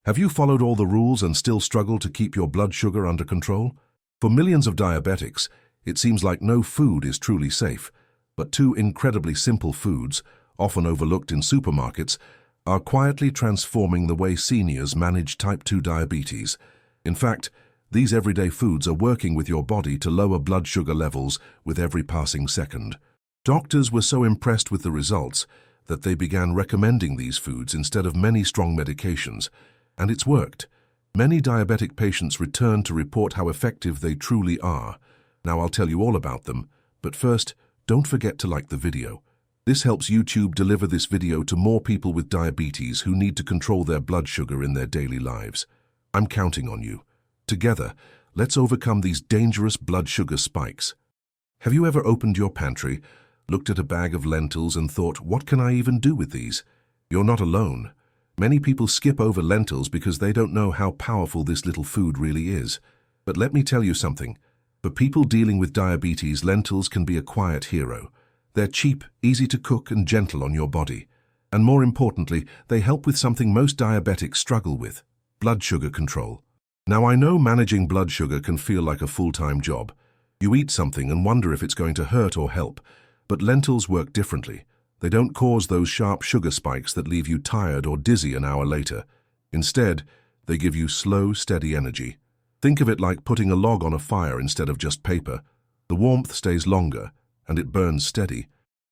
Have you followed all the rules and still struggle to keep your blood sugar under control? For millions of diabetics, it seems like no food is truly safe, but two incredibly simple foods, often overlooked in supermarkets, are quietly transforming the way seniors manage type 2 diabetes. In fact, these everyday foods are working with your body to lower blood sugar levels with every passing second. Doctors were so impressed with the results that they began recommending these foods instead of many strong medications, and it's worked. Many diabetic patients return to report how effective they truly are. Now I'll tell you all about them, but first, don't forget to like the video. This helps YouTube deliver this video to more people with diabetes who need to control their blood sugar in their daily lives. I'm counting on you. Together, let's overcome these dangerous blood sugar spikes. Have you ever opened your pantry, looked at a bag of lentils and thought, what can I even do with these? You're not alone. Many people skip over lentils because they don't know how powerful this little food really is. But let me tell you something. For people dealing with diabetes, lentils can be a quiet hero. They're cheap, easy to cook, and gentle on your body. And more importantly, they help with something most diabetics struggle with: blood sugar control. Now, I know managing blood sugar can feel like a full-time job. You eat something and wonder if it's going to hurt or help. But lentils work differently. They don't cause those sharp sugar spikes that leave you tired or dizzy an hour later. Instead, they give you slow, steady energy. Think of it like putting a log on a fire instead of just paper. The warmth stays longer, and it burns steady.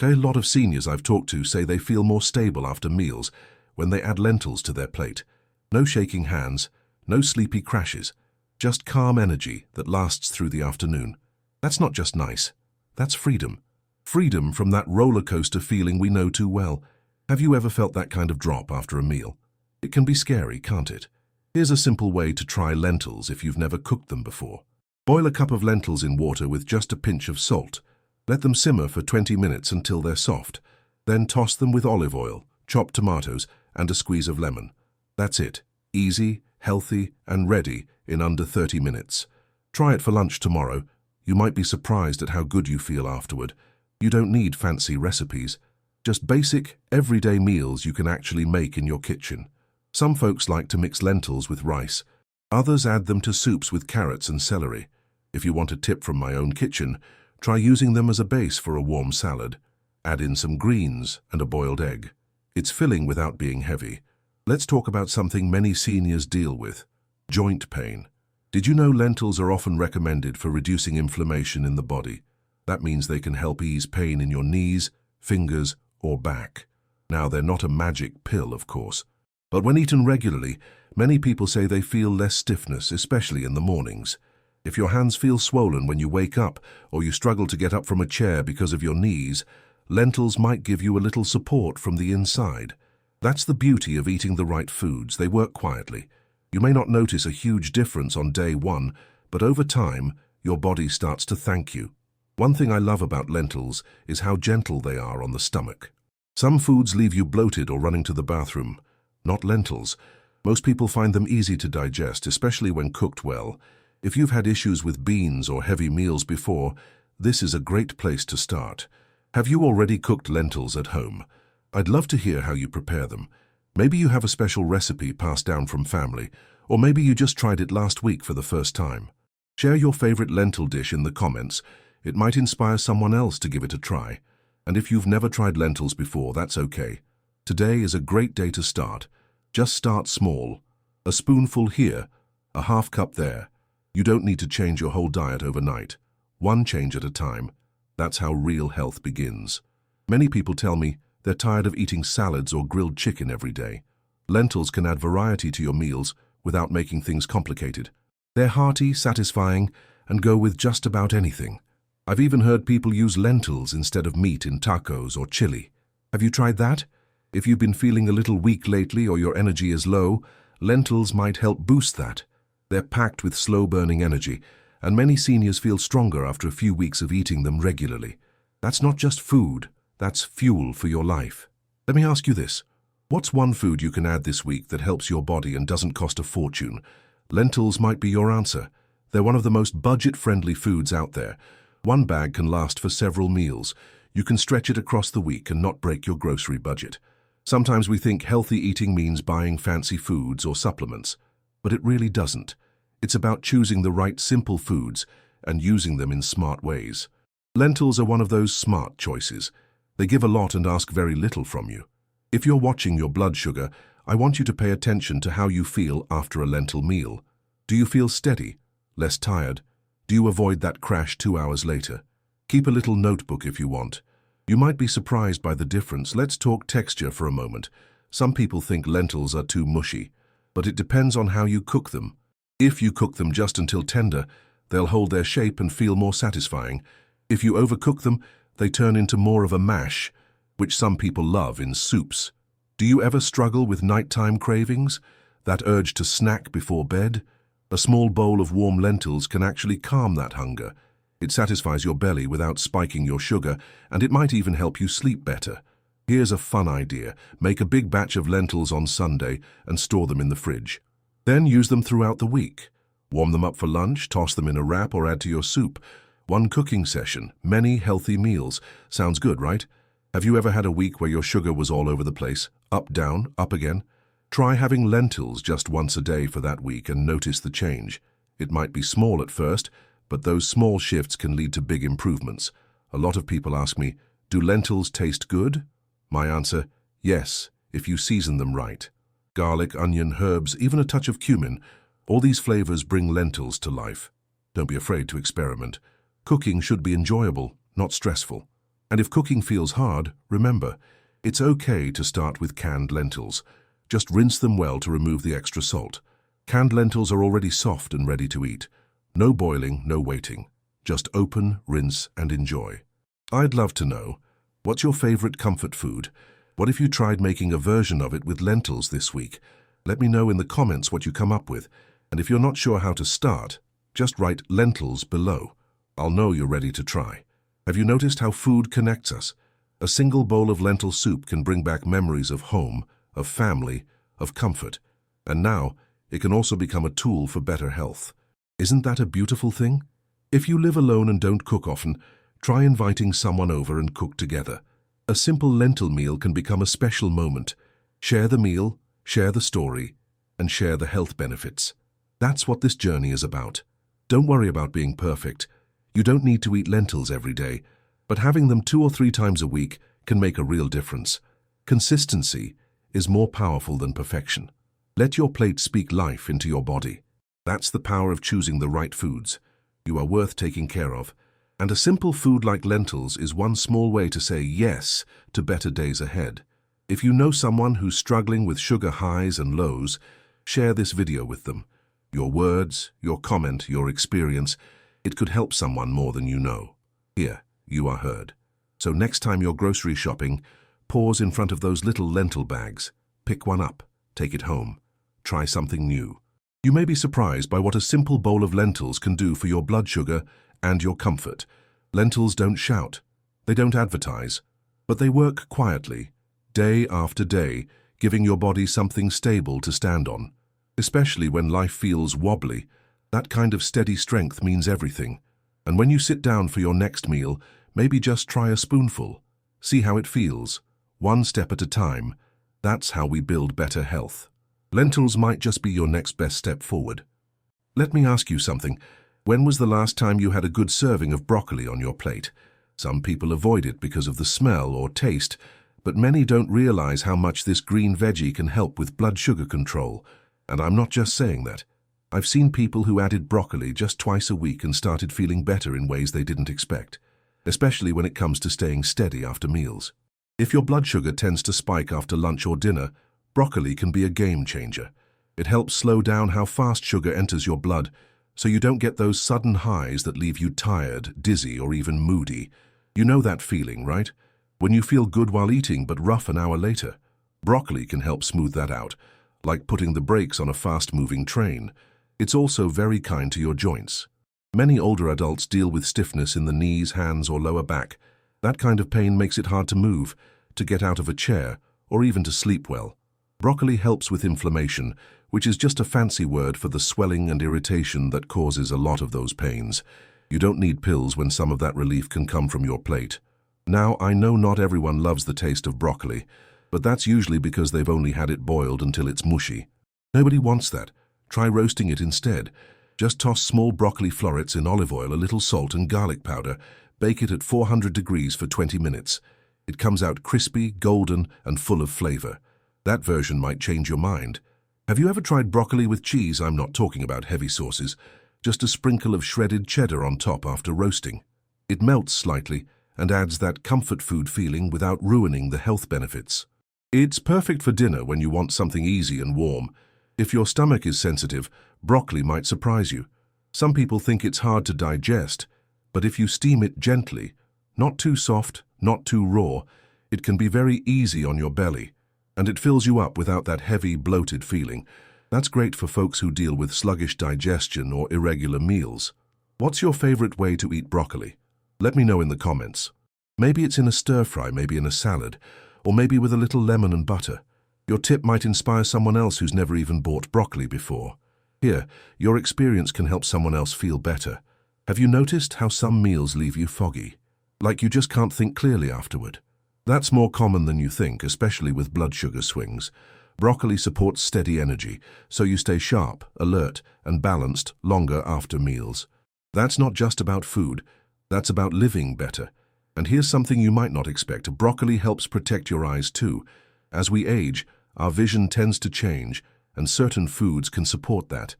A lot of seniors I've talked to say they feel more stable after meals when they add lentils to their plate. No shaking hands, no sleepy crashes, just calm energy that lasts through the afternoon. That's not just nice, that's freedom. Freedom from that roller coaster feeling we know too well. Have you ever felt that kind of drop after a meal? It can be scary, can't it? Here's a simple way to try lentils if you've never cooked them before. Boil a cup of lentils in water with just a pinch of salt. Let them simmer for 20 minutes until they're soft. Then toss them with olive oil, chopped tomatoes, and a squeeze of lemon. That's it. Easy, healthy, and ready in under 30 minutes. Try it for lunch tomorrow. You might be surprised at how good you feel afterward. You don't need fancy recipes. Just basic, everyday meals you can actually make in your kitchen. Some folks like to mix lentils with rice. Others add them to soups with carrots and celery. If you want a tip from my own kitchen, try using them as a base for a warm salad. Add in some greens and a boiled egg. It's filling without being heavy. Let's talk about something many seniors deal with: joint pain. Did you know lentils are often recommended for reducing inflammation in the body? That means they can help ease pain in your knees, fingers, or back. Now, they're not a magic pill, of course. But when eaten regularly, many people say they feel less stiffness, especially in the mornings. If your hands feel swollen when you wake up, or you struggle to get up from a chair because of your knees, lentils might give you a little support from the inside. That's the beauty of eating the right foods. They work quietly. You may not notice a huge difference on day one, but over time, your body starts to thank you. One thing I love about lentils is how gentle they are on the stomach. Some foods leave you bloated or running to the bathroom. Not lentils. Most people find them easy to digest, especially when cooked well. If you've had issues with beans or heavy meals before, this is a great place to start. Have you already cooked lentils at home? I'd love to hear how you prepare them. Maybe you have a special recipe passed down from family, or maybe you just tried it last week for the first time. Share your favorite lentil dish in the comments. It might inspire someone else to give it a try. And if you've never tried lentils before, that's okay. Today is a great day to start. Just start small. A spoonful here, a half cup there. You don't need to change your whole diet overnight. One change at a time. That's how real health begins. Many people tell me they're tired of eating salads or grilled chicken every day. Lentils can add variety to your meals without making things complicated. They're hearty, satisfying, and go with just about anything. I've even heard people use lentils instead of meat in tacos or chili. Have you tried that? If you've been feeling a little weak lately or your energy is low, lentils might help boost that. They're packed with slow-burning energy, and many seniors feel stronger after a few weeks of eating them regularly. That's not just food, that's fuel for your life. Let me ask you this. What's one food you can add this week that helps your body and doesn't cost a fortune? Lentils might be your answer. They're one of the most budget-friendly foods out there. One bag can last for several meals. You can stretch it across the week and not break your grocery budget. Sometimes we think healthy eating means buying fancy foods or supplements, but it really doesn't. It's about choosing the right simple foods and using them in smart ways. Lentils are one of those smart choices. They give a lot and ask very little from you. If you're watching your blood sugar, I want you to pay attention to how you feel after a lentil meal. Do you feel steady, less tired? Do you avoid that crash 2 hours later? Keep a little notebook if you want. You might be surprised by the difference. Let's talk texture for a moment. Some people think lentils are too mushy, but it depends on how you cook them. If you cook them just until tender, they'll hold their shape and feel more satisfying. If you overcook them, they turn into more of a mash, which some people love in soups. Do you ever struggle with nighttime cravings? That urge to snack before bed? A small bowl of warm lentils can actually calm that hunger. It satisfies your belly without spiking your sugar, and it might even help you sleep better. Here's a fun idea. Make a big batch of lentils on Sunday and store them in the fridge. Then use them throughout the week. Warm them up for lunch, toss them in a wrap, or add to your soup. One cooking session, many healthy meals. Sounds good, right? Have you ever had a week where your sugar was all over the place? Up, down, up again? Try having lentils just once a day for that week and notice the change. It might be small at first, but those small shifts can lead to big improvements. A lot of people ask me, do lentils taste good? My answer, yes, if you season them right. Garlic, onion, herbs, even a touch of cumin, all these flavors bring lentils to life. Don't be afraid to experiment. Cooking should be enjoyable, not stressful. And if cooking feels hard, remember, it's okay to start with canned lentils. Just rinse them well to remove the extra salt. Canned lentils are already soft and ready to eat. No boiling, no waiting. Just open, rinse, and enjoy. I'd love to know, what's your favorite comfort food? What if you tried making a version of it with lentils this week? Let me know in the comments what you come up with. And if you're not sure how to start, just write lentils below. I'll know you're ready to try. Have you noticed how food connects us? A single bowl of lentil soup can bring back memories of home, of family, of comfort. And now, it can also become a tool for better health. Isn't that a beautiful thing? If you live alone and don't cook often, try inviting someone over and cook together. A simple lentil meal can become a special moment. Share the meal, share the story, and share the health benefits. That's what this journey is about. Don't worry about being perfect. You don't need to eat lentils every day, but having them 2 or 3 times a week can make a real difference. Consistency is more powerful than perfection. Let your plate speak life into your body. That's the power of choosing the right foods. You are worth taking care of. And a simple food like lentils is one small way to say yes to better days ahead. If you know someone who's struggling with sugar highs and lows, share this video with them. Your words, your comment, your experience, it could help someone more than you know. Here, you are heard. So next time you're grocery shopping, pause in front of those little lentil bags. Pick one up, take it home. Try something new. You may be surprised by what a simple bowl of lentils can do for your blood sugar and your comfort. Lentils don't shout. They don't advertise. But they work quietly, day after day, giving your body something stable to stand on. Especially when life feels wobbly, that kind of steady strength means everything. And when you sit down for your next meal, maybe just try a spoonful. See how it feels. One step at a time. That's how we build better health. Lentils might just be your next best step forward. Let me ask you something. When was the last time you had a good serving of broccoli on your plate? Some people avoid it because of the smell or taste, but many don't realize how much this green veggie can help with blood sugar control. And I'm not just saying that. I've seen people who added broccoli just twice a week and started feeling better in ways they didn't expect, especially when it comes to staying steady after meals. If your blood sugar tends to spike after lunch or dinner, broccoli can be a game changer. It helps slow down how fast sugar enters your blood, so you don't get those sudden highs that leave you tired, dizzy, or even moody. You know that feeling, right? When you feel good while eating but rough an hour later. Broccoli can help smooth that out, like putting the brakes on a fast-moving train. It's also very kind to your joints. Many older adults deal with stiffness in the knees, hands, or lower back. That kind of pain makes it hard to move, to get out of a chair, or even to sleep well. Broccoli helps with inflammation, which is just a fancy word for the swelling and irritation that causes a lot of those pains. You don't need pills when some of that relief can come from your plate. Now, I know not everyone loves the taste of broccoli, But that's usually because they've only had it boiled until it's mushy. Nobody wants that. Try roasting it instead. Just toss small broccoli florets in olive oil, a little salt and garlic powder. Bake it at 400 degrees for 20 minutes. It comes out crispy, golden, and full of flavor. That version might change your mind. Have you ever tried broccoli with cheese? I'm not talking about heavy sauces. Just a sprinkle of shredded cheddar on top after roasting. It melts slightly and adds that comfort food feeling without ruining the health benefits. It's perfect for dinner when you want something easy and warm. If your stomach is sensitive, broccoli might surprise you. Some people think it's hard to digest, but if you steam it gently, not too soft, not too raw, it can be very easy on your belly, and it fills you up without that heavy, bloated feeling. That's great for folks who deal with sluggish digestion or irregular meals. What's your favorite way to eat broccoli? Let me know in the comments. Maybe it's in a stir-fry, maybe in a salad, or maybe with a little lemon and butter. Your tip might inspire someone else who's never even bought broccoli before. Here, your experience can help someone else feel better. Have you noticed how some meals leave you foggy? Like you just can't think clearly afterward? That's more common than you think, especially with blood sugar swings. Broccoli supports steady energy, so you stay sharp, alert, and balanced longer after meals. That's not just about food, that's about living better. And here's something you might not expect. Broccoli helps protect your eyes too. As we age, our vision tends to change, and certain foods can support that.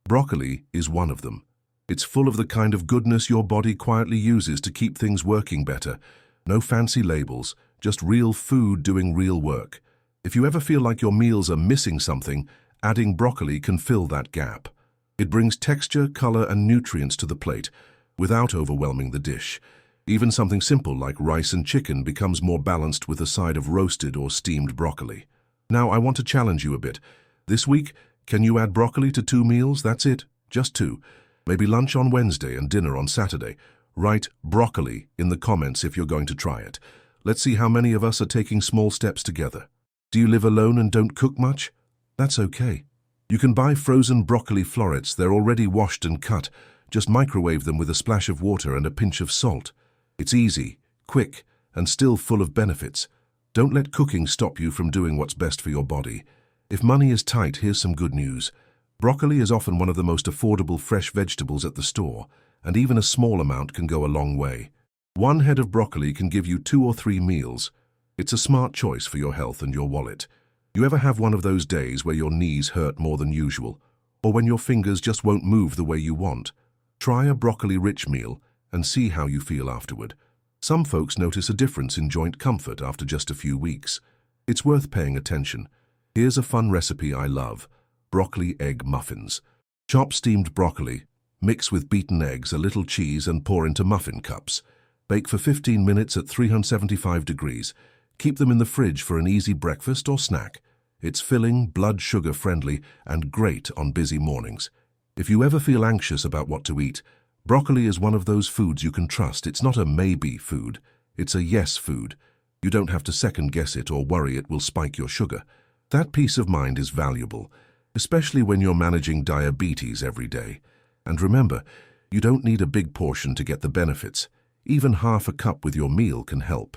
Broccoli is one of them. It's full of the kind of goodness your body quietly uses to keep things working better. No fancy labels, just real food doing real work. If you ever feel like your meals are missing something, adding broccoli can fill that gap. It brings texture, color, and nutrients to the plate without overwhelming the dish. Even something simple like rice and chicken becomes more balanced with a side of roasted or steamed broccoli. Now, I want to challenge you a bit. This week, can you add broccoli to 2 meals? That's it, just 2. Maybe lunch on Wednesday and dinner on Saturday. Write broccoli in the comments if you're going to try it. Let's see how many of us are taking small steps together. Do you live alone and don't cook much? That's okay. You can buy frozen broccoli florets. They're already washed and cut. Just microwave them with a splash of water and a pinch of salt. It's easy, quick, and still full of benefits. Don't let cooking stop you from doing what's best for your body. If money is tight, here's some good news. Broccoli is often one of the most affordable fresh vegetables at the store, and even a small amount can go a long way. 1 head of broccoli can give you 2 or 3 meals. It's a smart choice for your health and your wallet. You ever have one of those days where your knees hurt more than usual, or when your fingers just won't move the way you want? Try a broccoli-rich meal and see how you feel afterward. Some folks notice a difference in joint comfort after just a few weeks. It's worth paying attention. Here's a fun recipe I love: broccoli egg muffins. Chop steamed broccoli, mix with beaten eggs, a little cheese, and pour into muffin cups. Bake for 15 minutes at 375 degrees. Keep them in the fridge for an easy breakfast or snack. It's filling, blood sugar friendly, and great on busy mornings. If you ever feel anxious about what to eat, broccoli is one of those foods you can trust. It's not a maybe food, it's a yes food. You don't have to second guess it or worry it will spike your sugar. That peace of mind is valuable, especially when you're managing diabetes every day. And remember, you don't need a big portion to get the benefits. Even half a cup with your meal can help.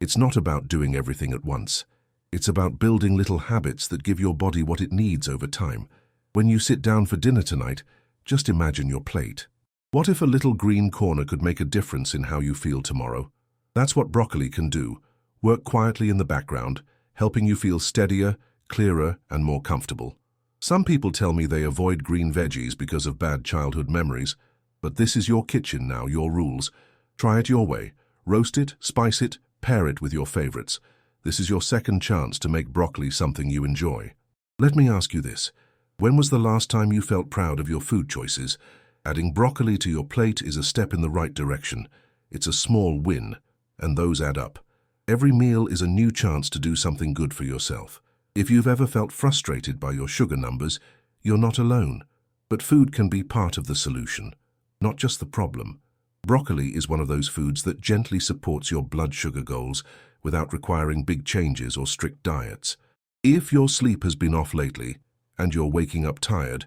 It's not about doing everything at once. It's about building little habits that give your body what it needs over time. When you sit down for dinner tonight, just imagine your plate. What if a little green corner could make a difference in how you feel tomorrow? That's what broccoli can do. Work quietly in the background, helping you feel steadier, clearer, and more comfortable. Some people tell me they avoid green veggies because of bad childhood memories, but this is your kitchen now, your rules. Try it your way. Roast it, spice it, pair it with your favorites. This is your second chance to make broccoli something you enjoy. Let me ask you this. When was the last time you felt proud of your food choices? Adding broccoli to your plate is a step in the right direction. It's a small win, and those add up. Every meal is a new chance to do something good for yourself. If you've ever felt frustrated by your sugar numbers, you're not alone. But food can be part of the solution, not just the problem. Broccoli is one of those foods that gently supports your blood sugar goals without requiring big changes or strict diets. If your sleep has been off lately and you're waking up tired,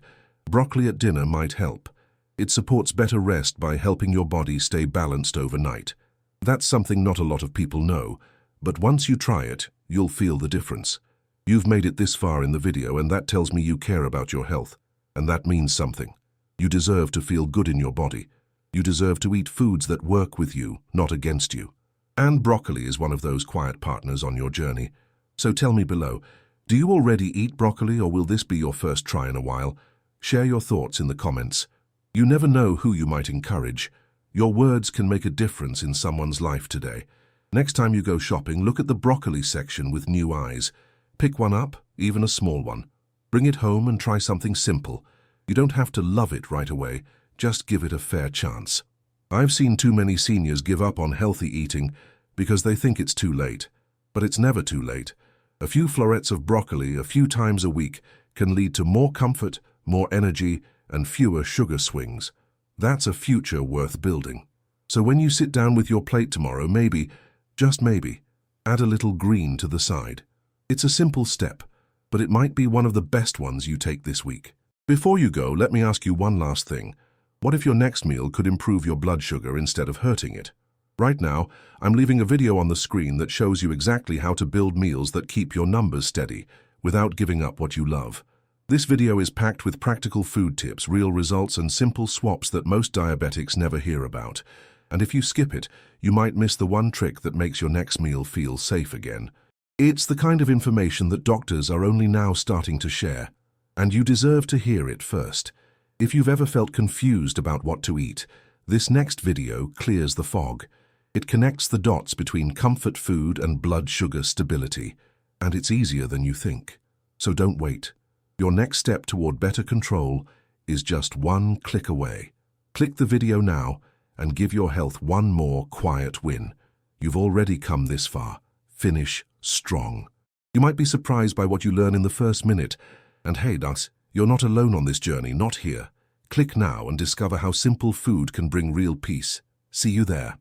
broccoli at dinner might help. It supports better rest by helping your body stay balanced overnight. That's something not a lot of people know, but once you try it, you'll feel the difference. You've made it this far in the video, and that tells me you care about your health. And that means something. You deserve to feel good in your body. You deserve to eat foods that work with you, not against you. And broccoli is one of those quiet partners on your journey. So tell me below, do you already eat broccoli, or will this be your first try in a while? Share your thoughts in the comments. You never know who you might encourage. Your words can make a difference in someone's life today. Next time you go shopping, look at the broccoli section with new eyes. Pick one up, even a small one. Bring it home and try something simple. You don't have to love it right away, just give it a fair chance. I've seen too many seniors give up on healthy eating because they think it's too late. But it's never too late. A few florets of broccoli a few times a week can lead to more comfort, more energy, and fewer sugar swings. That's a future worth building. So when you sit down with your plate tomorrow, maybe, just maybe, add a little green to the side. It's a simple step, but it might be one of the best ones you take this week. Before you go, let me ask you one last thing. What if your next meal could improve your blood sugar instead of hurting it? Right now, I'm leaving a video on the screen that shows you exactly how to build meals that keep your numbers steady without giving up what you love. This video is packed with practical food tips, real results, and simple swaps that most diabetics never hear about. And if you skip it, you might miss the one trick that makes your next meal feel safe again. It's the kind of information that doctors are only now starting to share, and you deserve to hear it first. If you've ever felt confused about what to eat, this next video clears the fog. It connects the dots between comfort food and blood sugar stability, and it's easier than you think. So don't wait. Your next step toward better control is just one click away. Click the video now and give your health one more quiet win. You've already come this far. Finish strong. You might be surprised by what you learn in the first minute. And hey, you're not alone on this journey, not here. Click now and discover how simple food can bring real peace. See you there.